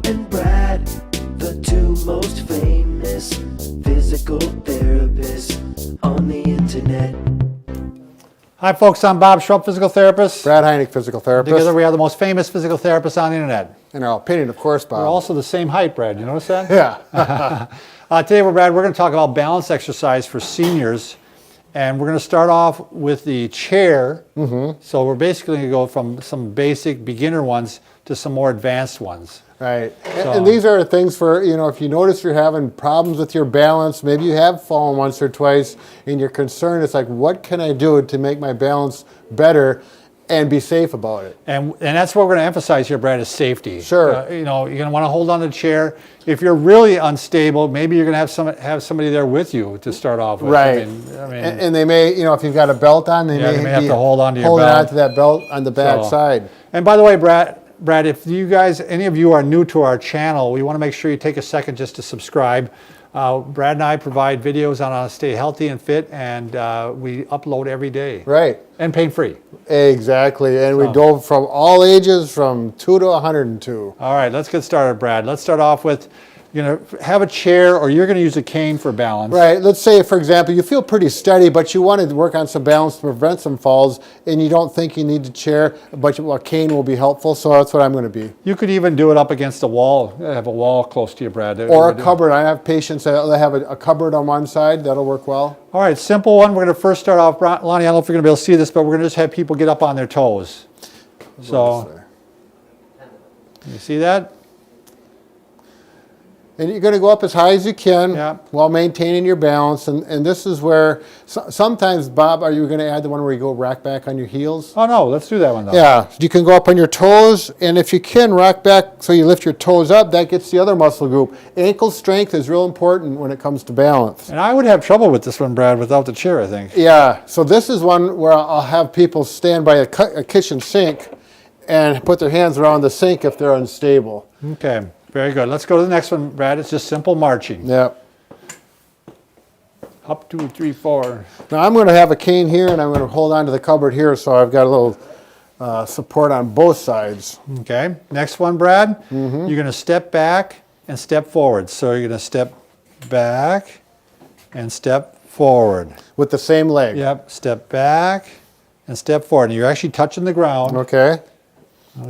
and Brad, the two most famous physical therapists on the internet. Hi folks, I'm Bob Schrupp, physical therapist. Brad Heineck, physical therapist. Together we are the most famous physical therapists on the internet. In our opinion, of course, Bob. We're also the same height, Brad. You notice that? Yeah. Today, Brad, we're going to talk about balance exercise for seniors. And we're going to start off with the chair. Mm-hmm. So we're basically going to go from some basic beginner ones to some more advanced ones. Right. And these are things for, if you notice you're having problems with your balance, maybe you have fallen once or twice, and you're concerned, it's like, what can I do to make my balance better and be safe about it? And that's what we're going to emphasize here, Brad, is safety. Sure. You're going to want to hold on to the chair. If you're really unstable, maybe you're going to have somebody there with you to start off with. Right. And they may, if you've got a belt on, they may have to hold on to your holding belt. on to that belt on the back side. And by the way, Brad, if you guys, any of you are new to our channel, we want to make sure you take a second just to subscribe. Brad and I provide videos on how to stay healthy and fit, and we upload every day. Right. And pain-free. Exactly. And we go from all ages, from 2 to 102. All right, let's get started, Brad. Let's start off with, have a chair, or you're going to use a cane for balance. Right. Let's say, for example, you feel pretty steady, but you want to work on some balance to prevent some falls, and you don't think you need a chair, but a cane will be helpful, so that's what I'm going to be. You could even do it up against a wall, have a wall close to you, Brad. Or a cupboard. I have patients that have a cupboard on one side. That'll work well. All right, simple one. We're going to first start off, Lonnie, I don't know if you're going to be able to see this, but we're going to just have people get up on their toes. So, you see that? And you're going to go up as high as you can while maintaining your balance. And this is where sometimes, Bob, are you going to add the one where you go rock back on your heels? Oh, no, let's do that one, though. Yeah, you can go up on your toes. And if you can, rock back so you lift your toes up. That gets the other muscle group. Ankle strength is real important when it comes to balance. And I would have trouble with this one, Brad, without the chair, I think. Yeah, so this is one where I'll have people stand by a kitchen sink and put their hands around the sink if they're unstable. Okay. Very good. Let's go to the next one, Brad. It's just simple marching. Yep. Up, 2, 3, 4. Now I'm going to have a cane here, and I'm going to hold on to the cupboard here, so I've got a little support on both sides. Okay. Next one, Brad. Mm-hmm. You're going to step back and step forward. So you're going to step back and step forward. With the same leg. Yep. Step back and step forward. And you're actually touching the ground. Okay.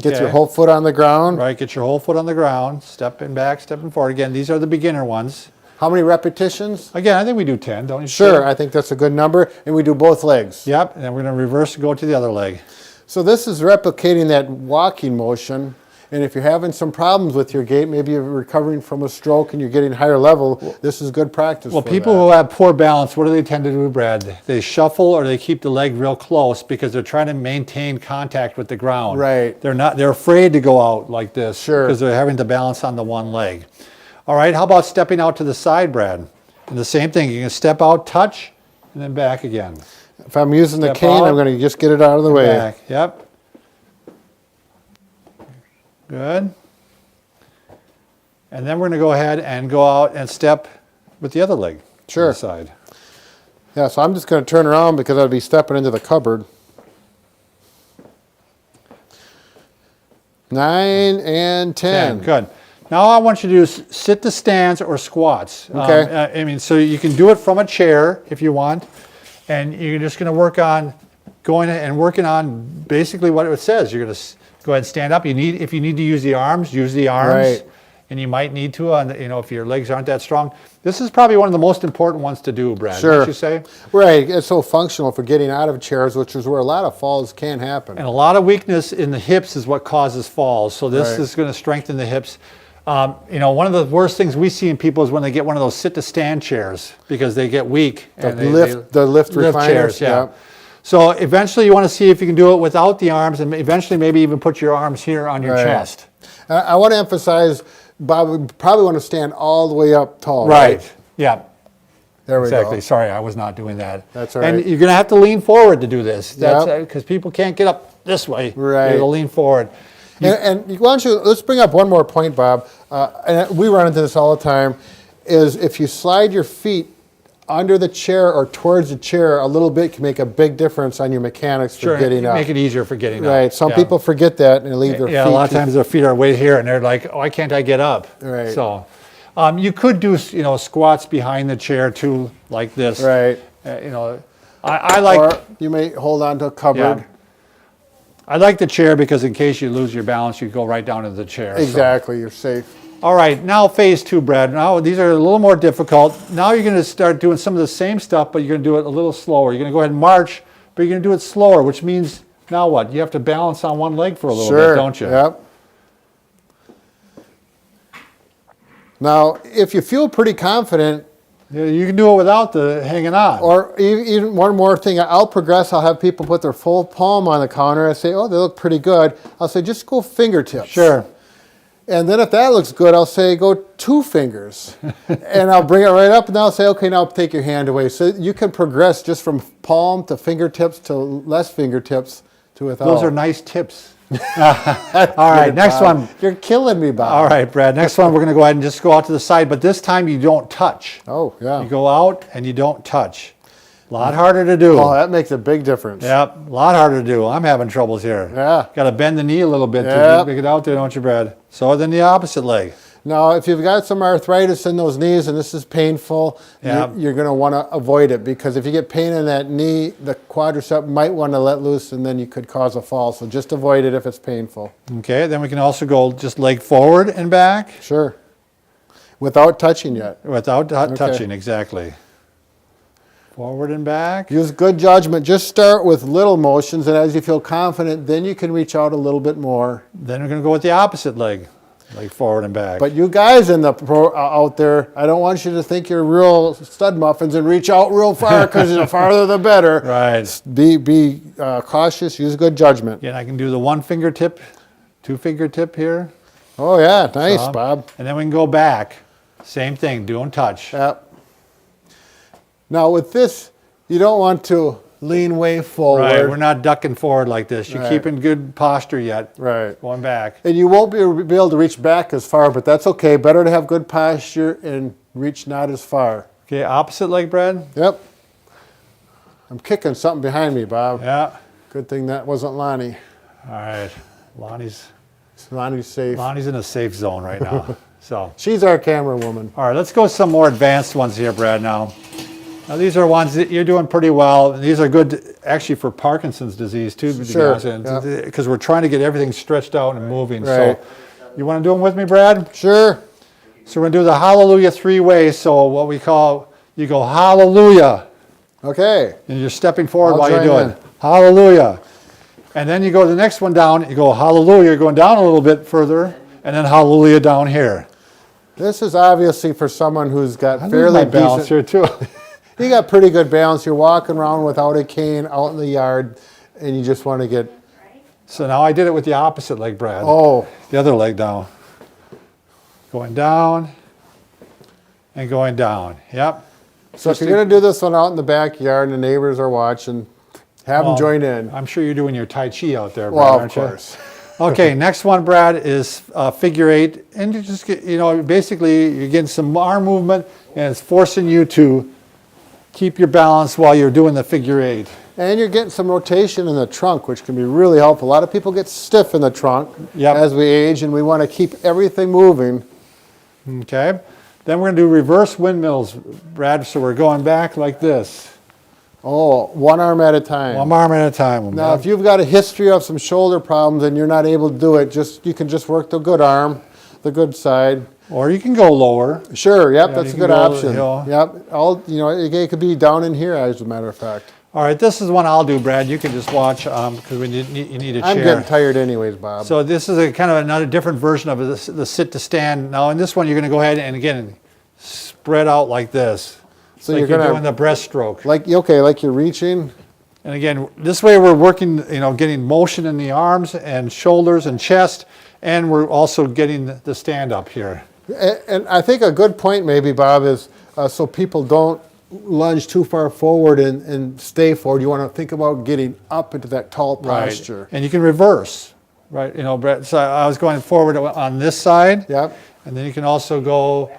Get your whole foot on the ground. Right, get your whole foot on the ground. Stepping back, stepping forward. Again, these are the beginner ones. How many repetitions? Again, I think we do 10, don't you? Sure, I think that's a good number. And we do both legs. Yep, and then we're going to reverse and go to the other leg. So this is replicating that walking motion. And if you're having some problems with your gait, maybe you're recovering from a stroke and you're getting higher level, this is good practice. Well, people who have poor balance, what do they tend to do, Brad? They shuffle or they keep the leg real close because they're trying to maintain contact with the ground. Right. They're afraid to go out like this. Sure. Because they're having to balance on the one leg. All right, how about stepping out to the side, Brad? And the same thing, you can step out, touch, and then back again. If I'm using the cane, I'm going to just get it out of the way. Back, yep. Good. And then we're going to go ahead and go out and step with the other leg. Sure. On the side. Yeah, so I'm just going to turn around because I'll be stepping into the cupboard. 9 and 10. Good. Now all I want you to do is sit to stands or squats. Okay. So you can do it from a chair if you want. And you're just going to work on working on basically what it says. You're going to go ahead and stand up. If you need to use the arms, use the arms. Right. And you might need to, if your legs aren't that strong. This is probably one of the most important ones to do, Brad. Sure. Don't you say? Right. It's so functional for getting out of chairs, which is where a lot of falls can happen. And a lot of weakness in the hips is what causes falls. So this is going to strengthen the hips. One of the worst things we see in people is when they get one of those sit-to-stand chairs because they get weak. The lift recliners. Chairs, yeah. So eventually you want to see if you can do it without the arms and eventually maybe even put your arms here on your chest. I want to emphasize, Bob, we probably want to stand all the way up tall. Right. Yeah. There we go. Exactly. Sorry, I was not doing that. That's all right. And you're going to have to lean forward to do this. That's because people can't get up this way. Right. You got to lean forward. And why don't you, let's bring up one more point, Bob. And we run into this all the time, is if you slide your feet under the chair or towards the chair a little bit can make a big difference on your mechanics for getting up. Make it easier for getting up. Right. Some Yeah. people forget that and they leave their feet. Yeah, a lot of times their feet are way here, and they're like, "Oh, why can't I get up?" Right. So, you could do squats behind the chair too, like this. Right. I like. Or you may hold on to a cupboard. Yeah. I like the chair because in case you lose your balance, you go right down into the chair. Exactly. You're safe. All right, now phase 2, Brad. Now these are a little more difficult. Now you're going to start doing some of the same stuff, but you're going to do it a little slower. You're going to go ahead and march, but you're going to do it slower, which means now what? You have to balance on one leg for a little bit, don't you? Yep. Now, if you feel pretty confident, Yeah, you can do it without the hanging on. or even one more thing, I'll progress. I'll have people put their full palm on the counter. I say, oh, they look pretty good. I'll say, just go fingertips. Sure. And then if that looks good, I'll say, go 2 fingers. And I'll bring it right up, and I'll say, okay, now take your hand away. So you can progress just from palm to fingertips to less fingertips to without. Those are nice tips. All right, next one. You're killing me, Bob. All right, Brad. Next one, we're going to go ahead and just go out to the side, but this time you don't touch. Oh, yeah. You go out and you don't touch. A lot harder to do. Oh, that makes a big difference. Yep, a lot harder to do. I'm having troubles here. Yeah. Got to bend the knee a little bit to Yep. get it out there, don't you, Brad? So then the opposite leg. Now, if you've got some arthritis in those knees and this is painful, Yeah. you're going to want to avoid it, because if you get pain in that knee, the quadricep might want to let loose and then you could cause a fall. So just avoid it if it's painful. Okay, then we can also go just leg forward and back Sure. Without touching yet. without touching, exactly. Forward and back. Use good judgment. Just start with little motions, and as you feel confident, then you can reach out a little bit more. Then we're going to go with the opposite leg forward and back. But you guys in the out there, I don't want you to think you're real stud muffins and reach out real far, because the farther the better. Right. Be cautious. Use good judgment. Again, I can do the 1 fingertip, 2 fingertip here. Oh yeah, nice, Some. Bob. And then we can go back. Same thing, don't touch. Yep. Now with this, you don't want to lean way forward. Right, we're not ducking forward like this. You're Right. keeping good posture yet. Right. Going back. And you won't be able to reach back as far, but that's okay. Better to have good posture and reach not as far. Okay, opposite leg, Brad. Yep. I'm kicking something behind me, Bob. Yeah. Good thing that wasn't Lonnie. All right. Lonnie's Lonnie's safe. in a safe zone right now. So, She's our camera woman. all right, let's go some more advanced ones here, Brad, now. Now, these are ones that you're doing pretty well. These are good, actually, for Parkinson's disease, too, Sure, because we're trying to get everything stretched out and moving. Right. So, you want to do them with me, Brad? Sure. So, we're going to do the hallelujah 3 ways. So, what we call, you go hallelujah, Okay. and you're stepping forward I'll while you're join doing in. hallelujah. And then you go to the next one down, you go hallelujah, you're going down a little bit further, and then hallelujah down here. This is obviously for someone who's got I lose fairly my balance decent. here, too. You got pretty good balance. You're walking around without a cane out in the yard, and you just want to get. So now I did it with the opposite leg, Brad. Oh, The other leg down. Going down and going down. Yep. so if you're going to do this one out in the backyard and the neighbors are watching, have them join in. I'm sure you're doing your Tai Chi out there, Brad, Well, of aren't you? course. Okay, next one, Brad, is figure 8. And you just get, basically you're getting some arm movement, and it's forcing you to keep your balance while you're doing the figure 8. And you're getting some rotation in the trunk, which can be really helpful. A lot of people get stiff in the trunk Yep. as we age, and we want to keep everything moving. Okay. Then we're going to do reverse windmills, Brad. So we're going back like this. Oh, one arm at a time. One arm at a time. Now, if you've got a history of some shoulder problems and you're not able to do it, you can just work the good arm, the good side. Or you can go lower. Sure, yep, Yeah, that's you a can good go option. hill. Yep, it could be down in here, as a matter of fact. All right, this is one I'll do, Brad. You can just watch because you need a chair. I'm getting tired anyways, Bob. So this is a kind of another different version of the sit to stand. Now in this one, you're going to go ahead and again spread out like this. So like you're you're gonna- doing the breaststroke. like you're reaching. And again, this way we're working, getting motion in the arms and shoulders and chest, and we're also getting the stand up here. And I think a good point maybe, Bob, is so people don't lunge too far forward and stay forward. You want to think about getting up into that tall posture. Right. And you can reverse, right? Brett. So I was going forward on this side. Yep. And then you can also go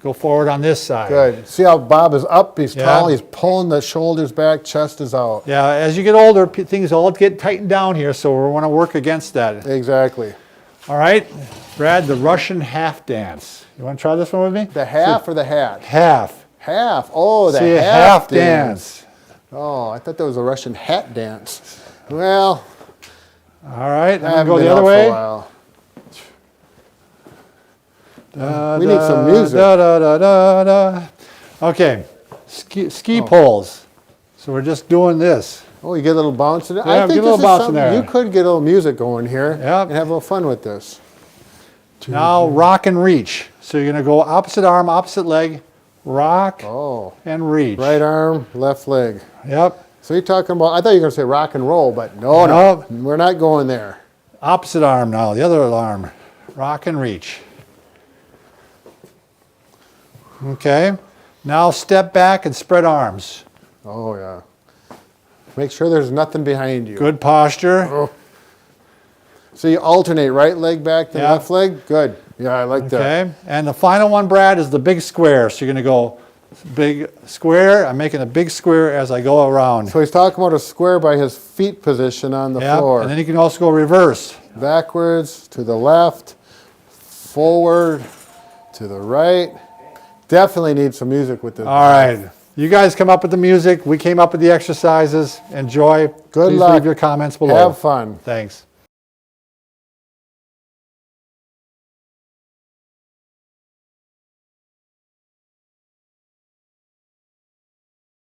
Go forward on this side. Good. See how Bob is up, he's Yeah. tall, he's pulling the shoulders back, chest is out. Yeah, as you get older, things all get tightened down here, so we want to work against that. Exactly. All right, Brad, the Russian half dance. You want to try this one with me? The half or the hat? Half. Half. Oh, the See, a half dance. Oh, I thought that was a Russian hat dance. Well, All right, I I'm haven't going to been go the out other for a way. while. Da, We need some music. Da, da, da, da, da. Okay, ski poles. So we're just doing this. Oh, you get a little bounce in there? Yeah, I think get a little this is bounce in something there. you could get a little music going here Yep. and have a little fun with this. Now rock and reach. So you're going to go opposite arm, opposite leg, rock Oh, and reach. right arm, left leg. Yep. So you're talking about, I thought you were going to say rock and roll, but no, Nope. we're not going there. Opposite arm now, the other arm. Rock and reach. Okay. Now step back and spread arms. Oh, yeah. Make sure there's nothing behind you. Good posture. Oh. So you alternate right leg back to Yeah. left leg? Good. Yeah, I like that. Okay. And the final one, Brad, is the big square. So you're going to go big square. I'm making a big square as I go around. So he's talking about a square by his feet position on the Yep. floor. And then you can also go reverse. Backwards, to the left, forward, to the right. Definitely need some music with this. All right. You guys come up with the music. We came up with the exercises. Enjoy. Good Please luck. leave your comments below. Have fun. Thanks.